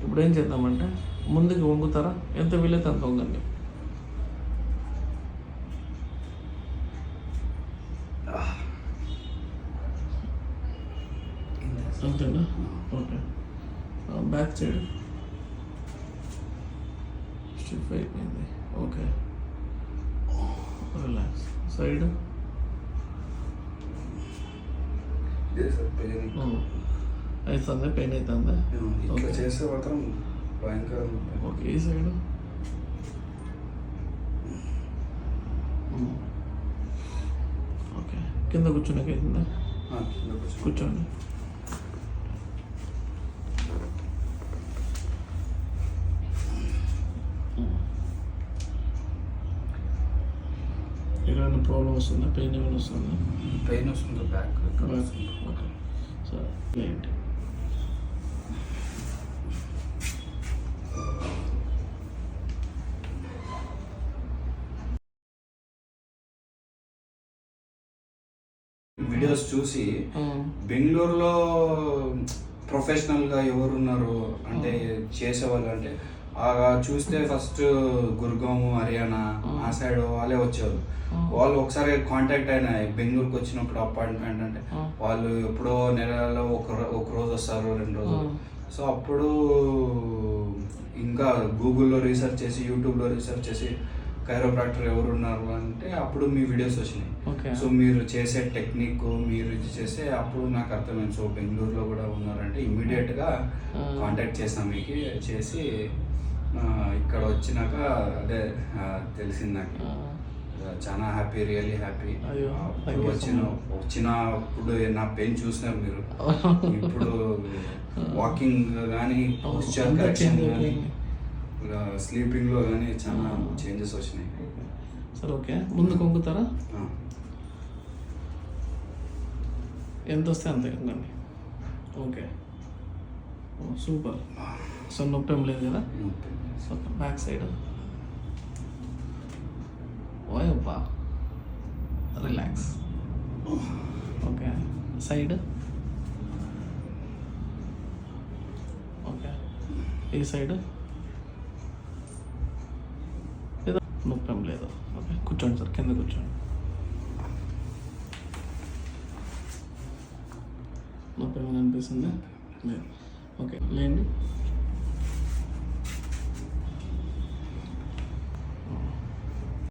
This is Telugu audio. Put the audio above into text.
ఇప్పుడు ఏం చేద్దామంటే ముందుకు వంగుతారా, ఎంత వీలైతే అంత వంగండి. అంతేనా? ఓకే. బ్యాక్ సైడ్ స్టిఫ్ అయిపోయింది. Okay, relax. సైడ్ అవుతుంది, పెయిన్ అవుతుందా? ఓకే, చేస్తే మాత్రం భయంకరంగా. ఓకే, ఈ సైడ్ ఓకే. కింద కూర్చున్నాక అవుతుందా? కూర్చోండి. ఏమైనా ప్రాబ్లం వస్తుందా? పెయిన్ ఏమైనా వస్తుందా? పెయిన్ వస్తుంది, బ్యాక్. ఓకే, సరే ఏంటి? వీడియోస్ చూసి బెంగళూరులో ప్రొఫెషనల్గా ఎవరున్నారు అంటే చేసేవాళ్ళు అంటే చూస్తే ఫస్ట్ గుర్గాం, హర్యానా ఆ సైడ్ వాళ్ళే వచ్చేవాళ్ళు. వాళ్ళు ఒకసారి కాంటాక్ట్ అయినా బెంగళూరుకి వచ్చినప్పుడు అపాయింట్మెంట్ అంటే వాళ్ళు ఎప్పుడో నెలలో ఒక రోజు వస్తారు, 2 రోజులు. సో అప్పుడు ఇంకా గూగుల్లో రీసెర్చ్ చేసి, యూట్యూబ్లో రీసెర్చ్ చేసి కైరోప్రాక్టర్ ఎవరు ఉన్నారు అంటే అప్పుడు మీ వీడియోస్ వచ్చినాయి. సో మీరు చేసే టెక్నిక్, మీరు ఇది చేసే అప్పుడు నాకు అర్థమైంది. సో బెంగళూరులో కూడా ఉన్నారంటే ఇమ్మీడియట్గా కాంటాక్ట్ చేసాం మీకు. చేసి ఇక్కడ వచ్చినాక అదే తెలిసింది నాకు. చాలా హ్యాపీ, రియల్లీ హ్యాపీ. వచ్చినప్పుడు నా పెయిన్ చూసినారు మీరు. ఇప్పుడు వాకింగ్ కానీ, పోస్చర్ కరెక్షన్ కానీ, స్లీపింగ్లో కానీ చాలా చేంజెస్ వచ్చినాయి. సరే, ఓకే. ముందు కొంగుతారా? ఎంత వస్తే అంతే కొంగండి. Okay, super. సో నొప్పి ఏం లేదు కదా? Okay, back side. ఓయబ్బా, రిలాక్స్. Okay, side. ఓకే, ఈ సైడ్ నొప్పి ఏం లేదు. ఓకే, కూర్చోండి సార్, కింద కూర్చోండి. నొప్పి ఏమైనా అనిపిస్తుందా? లేదు. ఓకే, లేండి.